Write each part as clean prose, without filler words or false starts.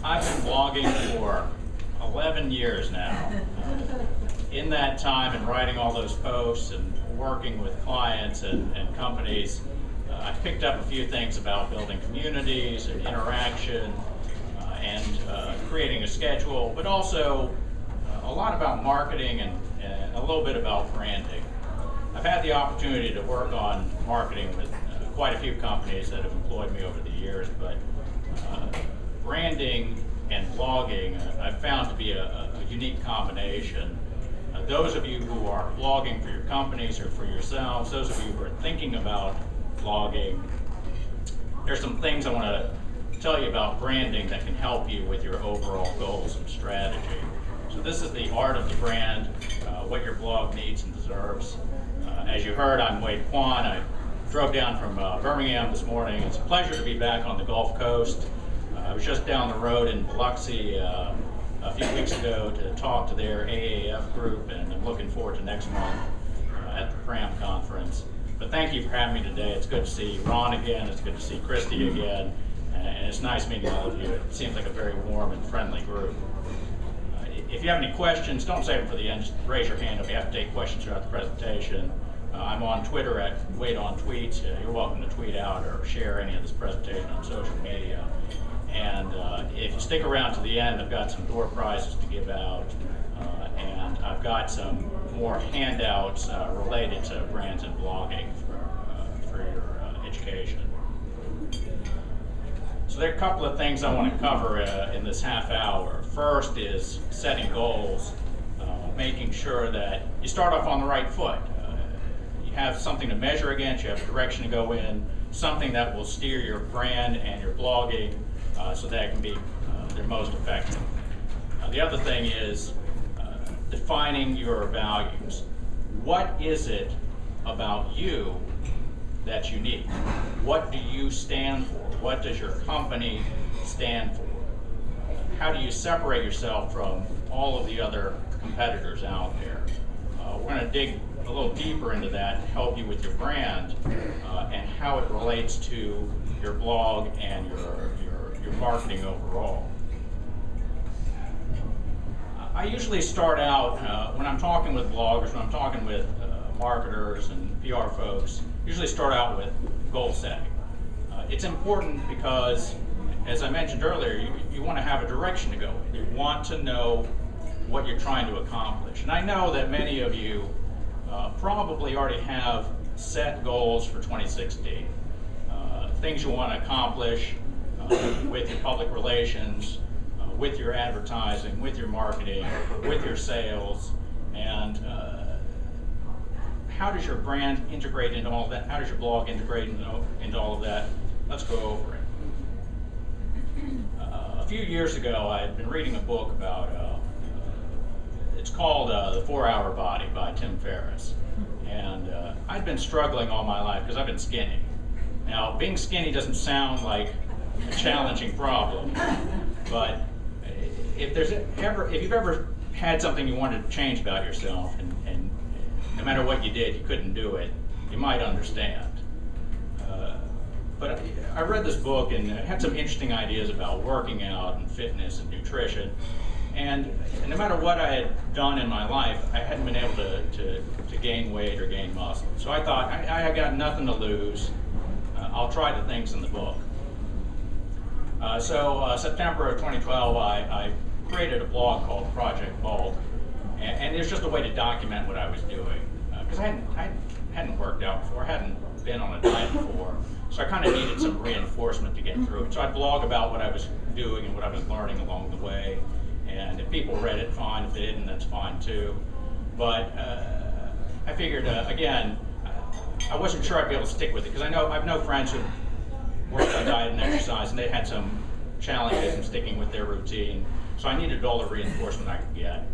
I've been blogging for 11 years now. In that time and writing all those posts and working with clients and companies, I've picked up a few things about building communities and interaction and creating a schedule, but also a lot about marketing and a little bit about branding. I've had the opportunity to work on marketing with quite a few companies that have employed me over the years, but branding and blogging I've found to be a unique combination. Those of you who are blogging for your companies or for yourselves, those of you who are thinking about blogging, there's some things I want to tell you about branding that can help you with your overall goals and strategy. So this is the art of the brand, what your blog needs and deserves. As you heard, I'm Wade Kwon. I drove down from Birmingham this morning. It's a pleasure to be back on the Gulf Coast. I was just down the road in Biloxi a few weeks ago to talk to their AAF group, and I'm looking forward to next month at the PRAM conference. But thank you for having me today. It's good to see Ron again. It's good to see Christy again. And it's nice meeting all of you. It seems like a very warm and friendly group. If you have any questions, don't save them for the end. Just raise your hand if you have to take questions throughout the presentation. I'm on Twitter at WadeOnTweets. You're welcome to tweet out or share any of this presentation on social media. And if you stick around to the end, I've got some door prizes to give out. And I've got some more handouts related to brands and blogging for your education. So there are a couple of things I want to cover in this half hour. First is setting goals, making sure that you start off on the right foot. You have something to measure against, you have a direction to go in, something that will steer your brand and your blogging so that it can be their most effective. The other thing is defining your values. What is it about you that's unique? What do you stand for? What does your company stand for? How do you separate yourself from all of the other competitors out there? We're going to dig a little deeper into that to help you with your brand and how it relates to your blog and your marketing overall. I usually start out, when I'm talking with bloggers, when I'm talking with marketers and PR folks, usually start out with goal setting. It's important because, as I mentioned earlier, you want to have a direction to go in. You want to know what you're trying to accomplish. And I know that many of you probably already have set goals for 2016. Things you want to accomplish with your public relations, with your advertising, with your marketing, with your sales, and how does your brand integrate into all of that? How does your blog integrate into all of that? Let's go over it. A few years ago, I had been reading a book about, it's called The 4-Hour Body by Tim Ferriss. And I'd been struggling all my life because I've been skinny. Now, being skinny doesn't sound like a challenging problem, but if you've ever had something you wanted to change about yourself and no matter what you did, you couldn't do it, you might understand. But I read this book and it had some interesting ideas about working out and fitness and nutrition. And no matter what I had done in my life, I hadn't been able to gain weight or gain muscle. So I thought, I got nothing to lose. I'll try the things in the book. So September of 2012, I created a blog called Project Bulk. And it was just a way to document what I was doing. Because I hadn't worked out before, I hadn't been on a diet before. So I kind of needed some reinforcement to get through it. So I'd blog about what I was doing and what I was learning along the way. And if people read it, fine. If they didn't, that's fine too. But I figured, again, I wasn't sure I'd be able to stick with it. Because I have no friends who worked on diet and exercise, and they had some challenges in sticking with their routine. So I needed all the reinforcement I could get.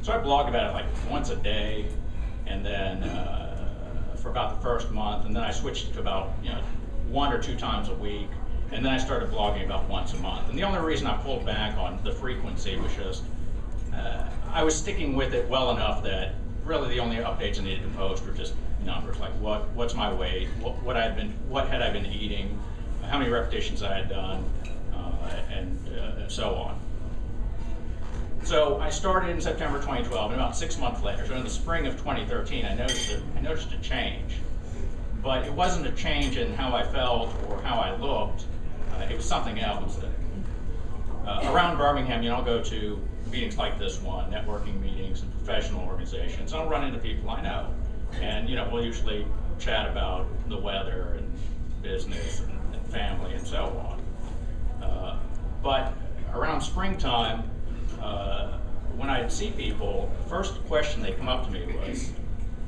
So I blogged about it like once a day, and then for about the first month, and then I switched to about 1 or 2 times a week, and then I started blogging about once a month. And the only reason I pulled back on the frequency was just I was sticking with it well enough that really the only updates I needed to post were just numbers, like what's my weight, what had I been eating, how many repetitions I had done, and so on. So I started in September 2012, and about 6 months later, so in the spring of 2013, I noticed a change. But it wasn't a change in how I felt or how I looked. It was something else. Around Birmingham, I'll go to meetings like this one, networking meetings and professional organizations. I'll run into people I know. And we'll usually chat about the weather and business and family and so on. But around springtime, when I'd see people, the first question they come up to me was,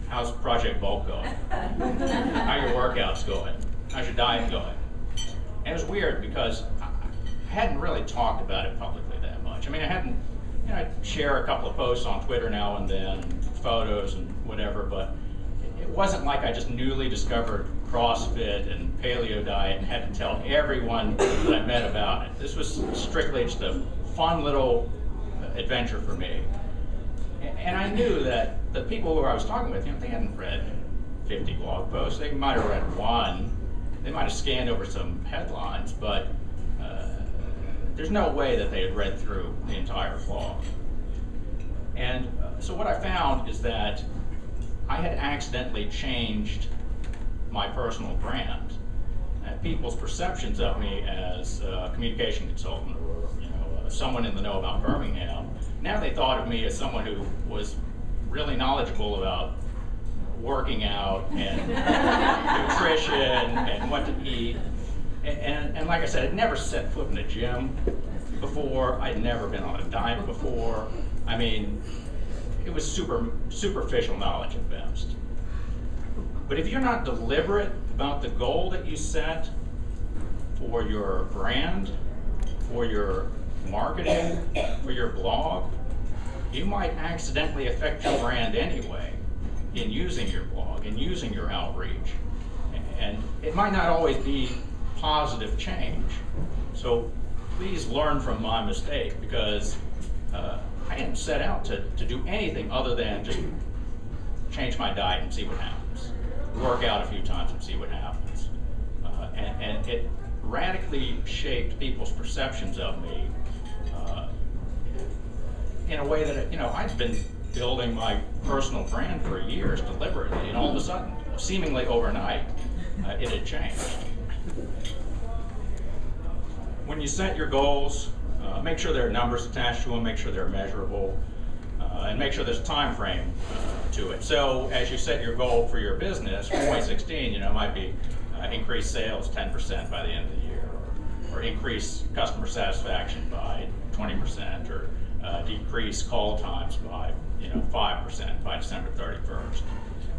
how's Project Bulk going? How are your workouts going? How's your diet going? And it was weird because I hadn't really talked about it publicly that much. I mean, I hadn't, I'd share a couple of posts on Twitter now and then, photos and whatever, but it wasn't like I just newly discovered CrossFit and paleo diet and had to tell everyone that I met about it. This was strictly just a fun little adventure for me. And I knew that the people who I was talking with, they hadn't read 50 blog posts. They might have read one. They might have scanned over some headlines, but there's no way that they had read through the entire blog. And so what I found is that I had accidentally changed my personal brand. People's perceptions of me as a communication consultant or someone in the know about Birmingham, now they thought of me as someone who was really knowledgeable about working out and nutrition and what to eat. And like I said, I'd never set foot in a gym before. I'd never been on a diet before. I mean, it was superficial knowledge at best. But if you're not deliberate about the goal that you set for your brand, for your marketing, for your blog, you might accidentally affect your brand anyway in using your blog, in using your outreach. And it might not always be positive change. So please learn from my mistake, because I didn't set out to do anything other than just change my diet and see what happens. Work out a few times and see what happens. And it radically shaped people's perceptions of me in a way that, I'd been building my personal brand for years deliberately, and all of a sudden, seemingly overnight, it had changed. When you set your goals, make sure there are numbers attached to them, make sure they're measurable, and make sure there's a time frame to it. So as you set your goal for your business for 2016, it might be increase sales 10% by the end of the year, or increase customer satisfaction by 20%, or decrease call times by 5% by December 31st.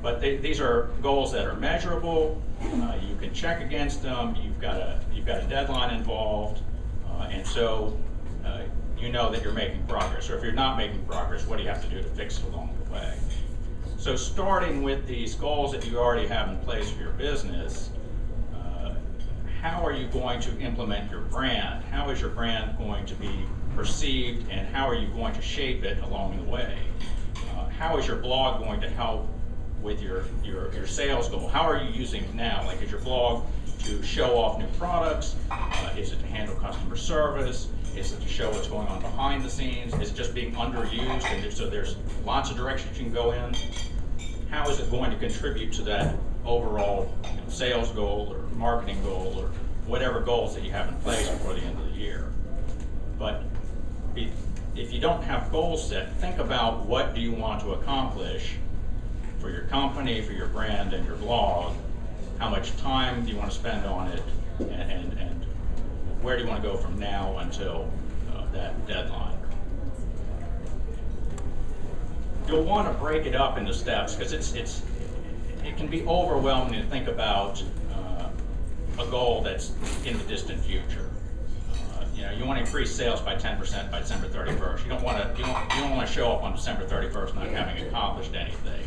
But these are goals that are measurable. You can check against them. You've got a deadline involved, and so you know that you're making progress. Or if you're not making progress, what do you have to do to fix it along the way? So starting with these goals that you already have in place for your business, how are you going to implement your brand? How is your brand going to be perceived, and how are you going to shape it along the way? How is your blog going to help with your sales goal? How are you using it now? Like, is your blog to show off new products? Is it to handle customer service? Is it to show what's going on behind the scenes? Is it just being underused, and so there's lots of directions you can go in? How is it going to contribute to that overall sales goal or marketing goal or whatever goals that you have in place before the end of the year? But if you don't have goals set, think about what do you want to accomplish for your company, for your brand, and your blog. How much time do you want to spend on it, and where do you want to go from now until that deadline? You'll want to break it up into steps, because it can be overwhelming to think about a goal that's in the distant future. You want to increase sales by 10% by December 31st. You don't want to show up on December 31st not having accomplished anything.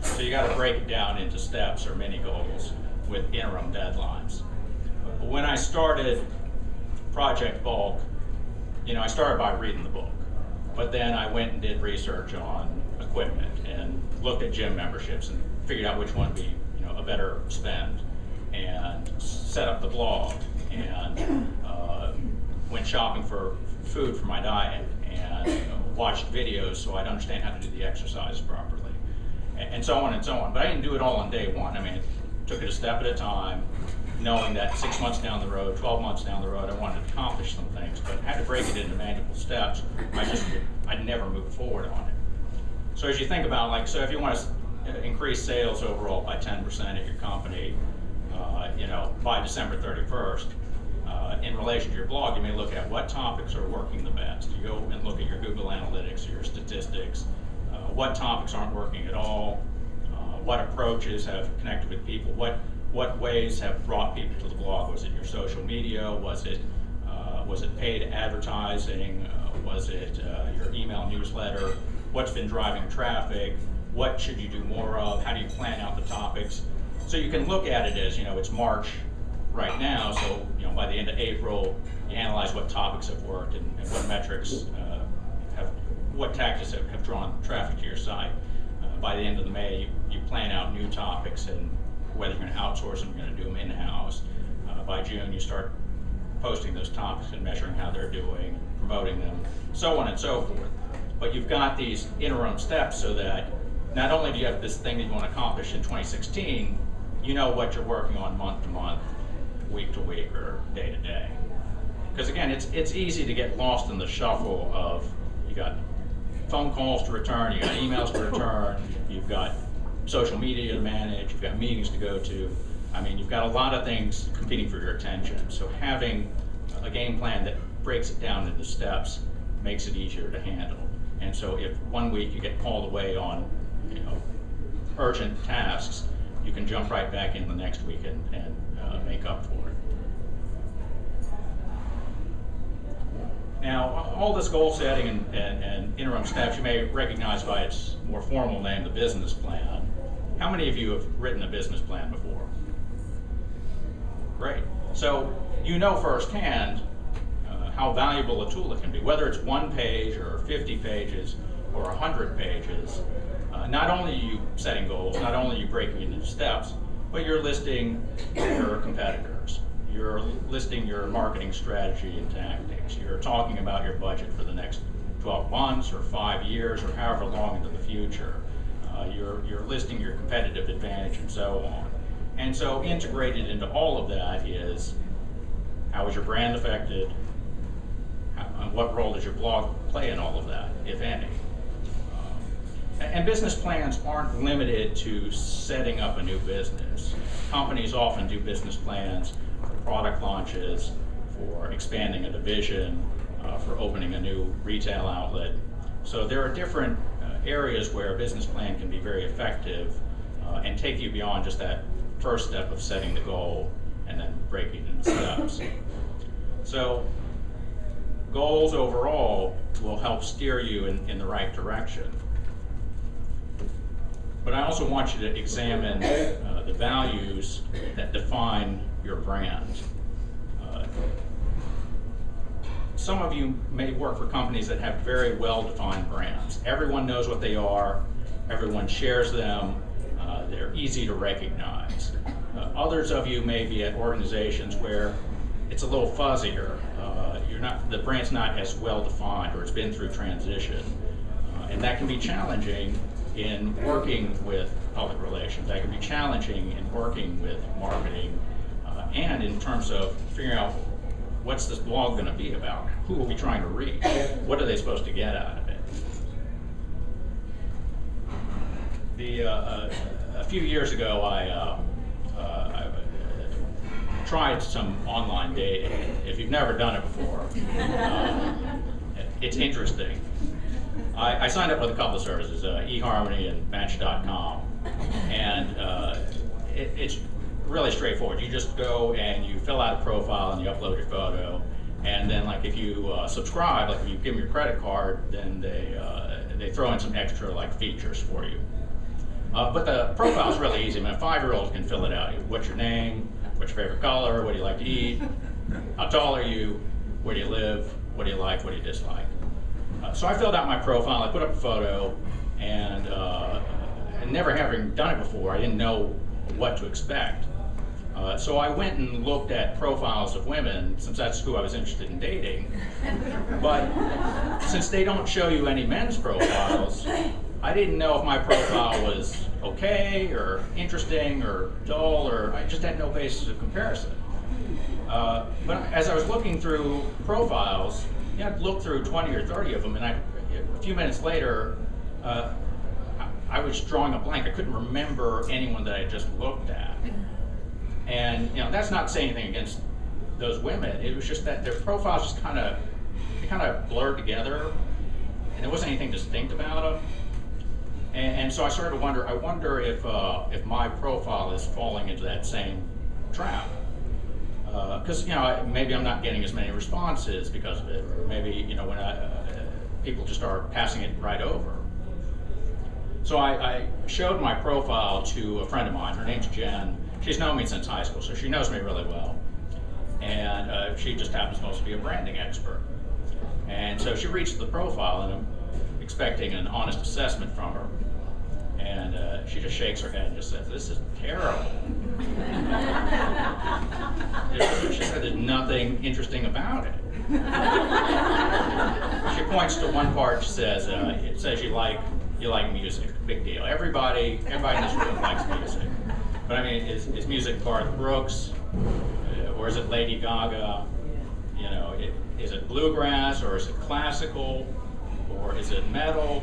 So you got to break it down into steps or mini goals with interim deadlines. When I started Project Bulk, I started by reading the book, but then I went and did research on equipment and looked at gym memberships and figured out which one would be a better spend, and set up the blog and went shopping for food for my diet and watched videos so I'd understand how to do the exercise properly, and so on and so on. But I didn't do it all on day one. I mean, it took it a step at a time, knowing that 6 months down the road, 12 months down the road, I wanted to accomplish some things, but I had to break it into manageable steps. I'd never move forward on it. So as you think about, like, so if you want to increase sales overall by 10% at your company, by December 31st, in relation to your blog, you may look at what topics are working the best. You go and look at your Google Analytics or your statistics, what topics aren't working at all, what approaches have connected with people, what ways have brought people to the blog. Was it your social media? Was it paid advertising? Was it your email newsletter? What's been driving traffic? What should you do more of? How do you plan out the topics? So you can look at it as, it's March right now, so by the end of April, you analyze what topics have worked and what metrics what tactics have drawn traffic to your site. By the end of May, you plan out new topics and whether you're going to outsource them, you're going to do them in-house. By June, you start posting those topics and measuring how they're doing, promoting them, so on and so forth. But you've got these interim steps so that not only do you have this thing that you want to accomplish in 2016, you know what you're working on month to month, week to week, or day to day. Because again, it's easy to get lost in the shuffle of, you got phone calls to return, you got emails to return, you've got social media to manage, you've got meetings to go to. I mean, you've got a lot of things competing for your attention. So having a game plan that breaks it down into steps makes it easier to handle. And so if one week you get called away on urgent tasks, you can jump right back in the next week and make up for it. Now, all this goal setting and interim steps you may recognize by its more formal name, the business plan. How many of you have written a business plan before? Great. So you know firsthand how valuable a tool it can be, whether it's 1 page or 50 pages or 100 pages. Not only are you setting goals, not only are you breaking into steps, but you're listing your competitors. You're listing your marketing strategy and tactics. You're talking about your budget for the next 12 months or 5 years or however long into the future. You're listing your competitive advantage and so on. And so integrated into all of that is, how is your brand affected? What role does your blog play in all of that, if any? And business plans aren't limited to setting up a new business. Companies often do business plans for product launches, for expanding a division, for opening a new retail outlet. So there are different areas where a business plan can be very effective and take you beyond just that first step of setting the goal and then breaking it into steps. So goals overall will help steer you in the right direction. But I also want you to examine the values that define your brand. Some of you may work for companies that have very well-defined brands. Everyone knows what they are, everyone shares them, they're easy to recognize. Others of you may be at organizations where it's a little fuzzier. The brand's not as well-defined, or it's been through transition. And that can be challenging in working with public relations. That can be challenging in working with marketing, and in terms of figuring out what's this blog going to be about? Who are we trying to reach? What are they supposed to get out of it? A few years ago, I tried some online dating. If you've never done it before, it's interesting. I signed up with a couple of services, eHarmony and Match.com, and it's really straightforward. You just go and you fill out a profile and you upload your photo, and then like if you subscribe, like if you give them your credit card, then they throw in some extra like features for you. But the profile is really easy. I mean, a 5-year-old can fill it out. What's your name? What's your favorite color? What do you like to eat? How tall are you? Where do you live? What do you like? What do you dislike? So I filled out my profile. I put up a photo, and never having done it before, I didn't know what to expect. So I went and looked at profiles of women, since that's who I was interested in dating. But since they don't show you any men's profiles, I didn't know if my profile was okay or interesting or dull, or I just had no basis of comparison. But as I was looking through profiles, I'd look through 20 or 30 of them, and a few minutes later, I was drawing a blank. I couldn't remember anyone that I just looked at. And that's not saying anything against those women. It was just that their profiles just kind of blurred together, and there wasn't anything distinct about them. And so I started to wonder. I wonder if my profile is falling into that same trap. Because maybe I'm not getting as many responses because of it, or maybe when people just are passing it right over. So I showed my profile to a friend of mine. Her name's Jen. She's known me since high school, so she knows me really well. And she just happens to also be a branding expert. And so she reads the profile, and I'm expecting an honest assessment from her. And she just shakes her head and just says, "This is terrible." She said there's nothing interesting about it. She points to one part. She says, "It says you like music. Big deal. Everybody in this room likes music. But I mean, is music Garth Brooks, or is it Lady Gaga? Is it bluegrass, or is it classical, or is it metal,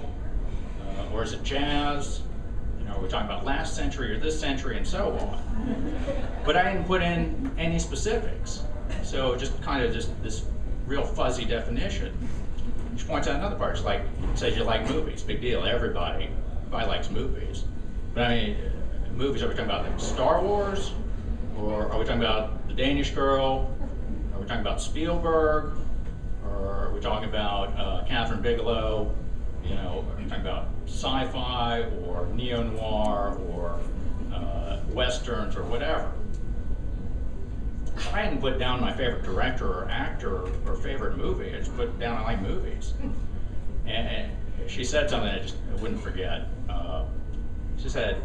or is it jazz? Are we talking about last century or this century, and so on?" But I didn't put in any specifics, so just kind of just this real fuzzy definition. She points out another part. She's like, it says you like movies. Big deal. Everybody likes movies. But I mean, movies, are we talking about like Star Wars? Or are we talking about The Danish Girl? Are we talking about Spielberg? Or are we talking about Catherine Bigelow? Are we talking about sci-fi or neo-noir or westerns or whatever? I hadn't put down my favorite director or actor or favorite movie. I just put down I like movies. And she said something I wouldn't forget. She said,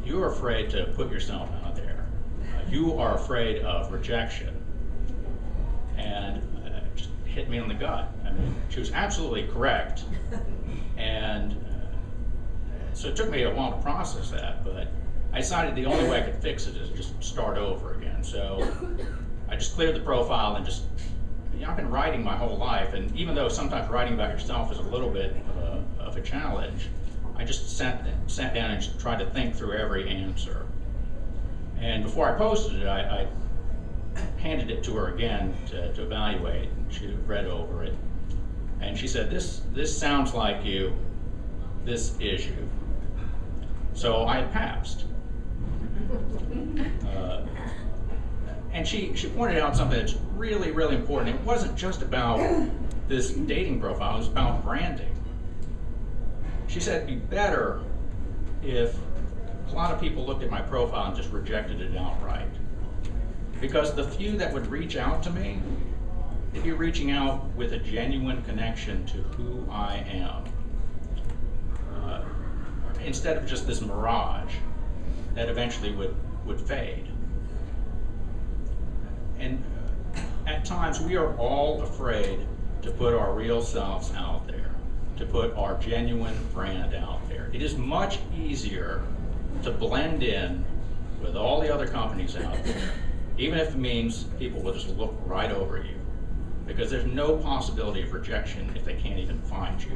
"You are afraid to put yourself out there. You are afraid of rejection." And it just hit me on the gut. I mean, she was absolutely correct. And so it took me a while to process that, but I decided the only way I could fix it is just start over again. So I just cleared the profile and I've been writing my whole life, and even though sometimes writing about yourself is a little bit of a challenge, I just sat down and just tried to think through every answer. And before I posted it, I handed it to her again to evaluate. She read over it, and she said, this sounds like you, this is you. So I had passed. And she pointed out something that's really, really important. It wasn't just about this dating profile, it was about branding. She said it'd be better if a lot of people looked at my profile and just rejected it outright. Because the few that would reach out to me, they'd be reaching out with a genuine connection to who I am. Instead of just this mirage that eventually would fade. And at times we are all afraid to put our real selves out there, to put our genuine brand out there. It is much easier to blend in with all the other companies out there, even if it means people will just look right over you, because there's no possibility of rejection if they can't even find you.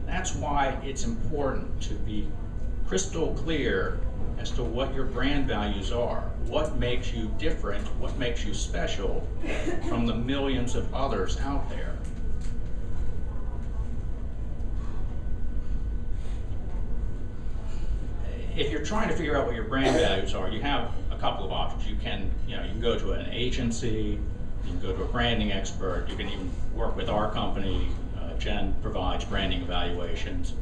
That's why it's important to be crystal clear as to what your brand values are, what makes you different, what makes you special from the millions of others out there. If you're trying to figure out what your brand values are, you have a couple of options. You can go to an agency, you can go to a branding expert, you can even work with our company. Jen provides branding evaluations.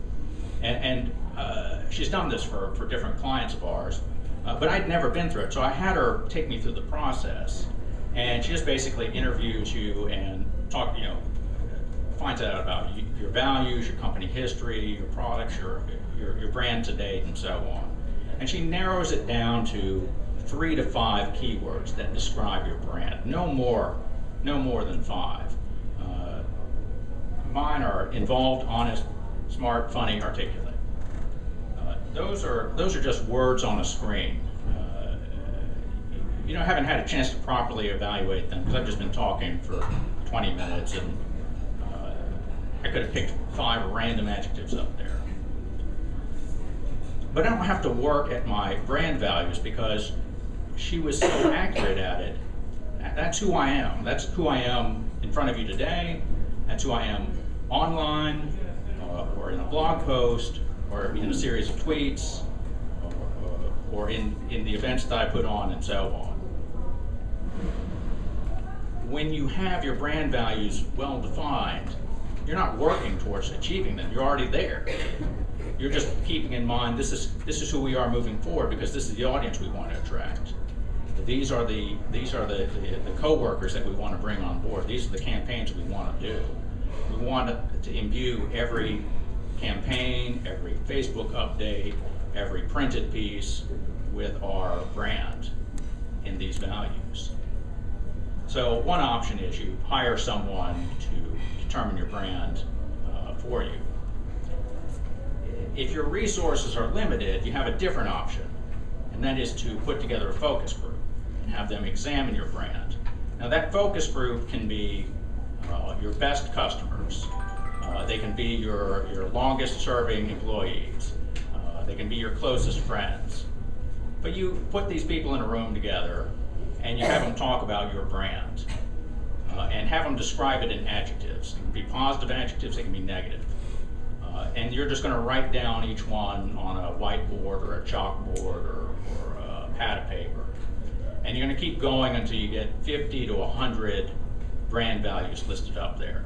And she's done this for different clients of ours, but I'd never been through it, so I had her take me through the process. And she just basically interviews you and finds out about your values, your company history, your products, your brand to date, and so on. And she narrows it down to 3 to 5 keywords that describe your brand. No more than 5. Mine are involved, honest, smart, funny, articulate. Those are just words on a screen. I haven't had a chance to properly evaluate them because I've just been talking for 20 minutes, and I could have picked 5 random adjectives up there. But I don't have to work at my brand values because she was so accurate at it. That's who I am. That's who I am in front of you today. That's who I am online, or in a blog post, or in a series of tweets, or in the events that I put on, and so on. When you have your brand values well defined, you're not working towards achieving them. You're already there. You're just keeping in mind this is who we are moving forward because this is the audience we want to attract. These are the co-workers that we want to bring on board. These are the campaigns we want to do. We want to imbue every campaign, every Facebook update, every printed piece with our brand in these values. So one option is you hire someone to determine your brand for you. If your resources are limited, you have a different option, and that is to put together a focus group and have them examine your brand. Now that focus group can be your best customers. They can be your longest serving employees. They can be your closest friends. But you put these people in a room together and you have them talk about your brand and have them describe it in adjectives. It can be positive adjectives, it can be negative. And you're just going to write down each one on a whiteboard or a chalkboard or a pad of paper. And you're going to keep going until you get 50 to 100 brand values listed up there.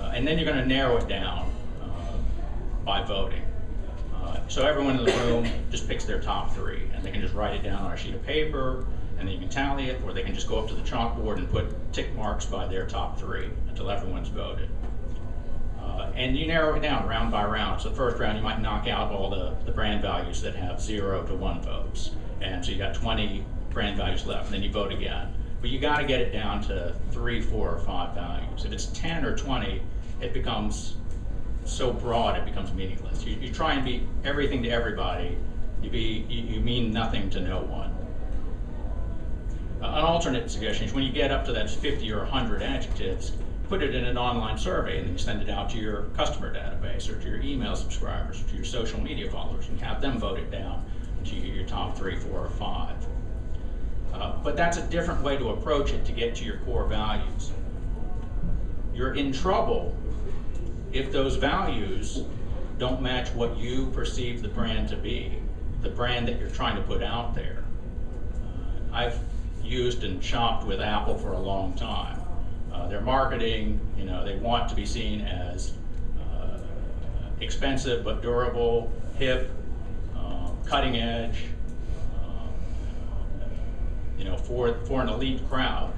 And then you're going to narrow it down by voting. So everyone in the room just picks their top 3, and they can just write it down on a sheet of paper, and then you can tally it, or they can just go up to the chalkboard and put tick marks by their top 3 until everyone's voted. And you narrow it down round by round. So the first round you might knock out all the brand values that have 0 to 1 votes. And so you got 20 brand values left, and then you vote again. But you got to get it down to 3, 4, or 5 values. If it's 10 or 20, it becomes so broad it becomes meaningless. You try and be everything to everybody. You mean nothing to no one. An alternate suggestion is when you get up to that 50 or 100 adjectives, put it in an online survey and then you send it out to your customer database or to your email subscribers or to your social media followers and have them vote it down to your top 3, 4, or 5. But that's a different way to approach it to get to your core values. You're in trouble if those values don't match what you perceive the brand to be, the brand that you're trying to put out there. I've used and shopped with Apple for a long time. Their marketing, they want to be seen as expensive but durable, hip, cutting edge, for an elite crowd.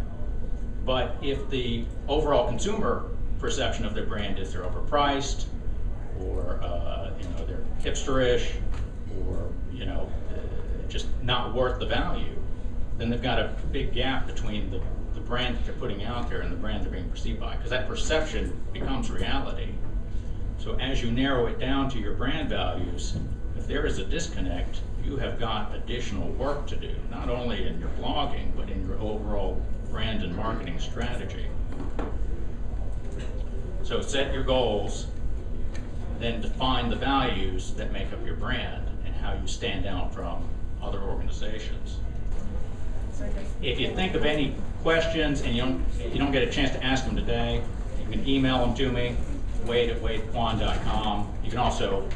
But if the overall consumer perception of their brand is they're overpriced, or they're hipsterish, or just not worth the value, then they've got a big gap between the brand that they're putting out there and the brand they're being perceived by, because that perception becomes reality. So as you narrow it down to your brand values, if there is a disconnect, you have got additional work to do, not only in your blogging, but in your overall brand and marketing strategy. So set your goals, then define the values that make up your brand and how you stand out from other organizations. If you think of any questions and you don't get a chance to ask them today, you can email them to me, wade@wadekwon.com. You can also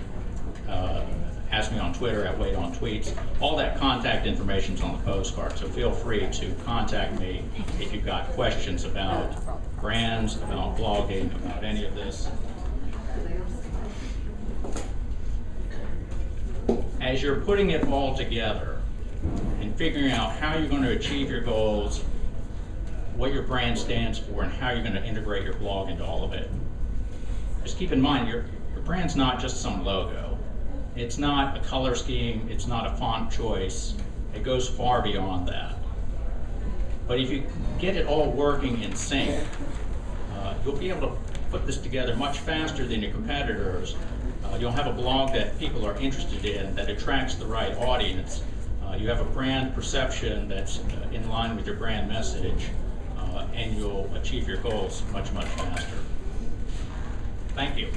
ask me on Twitter at Wade on Tweets. All that contact information is on the postcard, so feel free to contact me if you've got questions about brands, about blogging, about any of this. As you're putting it all together and figuring out how you're going to achieve your goals, what your brand stands for, and how you're going to integrate your blog into all of it, just keep in mind your brand's not just some logo. It's not a color scheme, it's not a font choice. It goes far beyond that. But if you get it all working in sync, you'll be able to put this together much faster than your competitors. You'll have a blog that people are interested in, that attracts the right audience. You have a brand perception that's in line with your brand message, and you'll achieve your goals much, much faster. Thank you.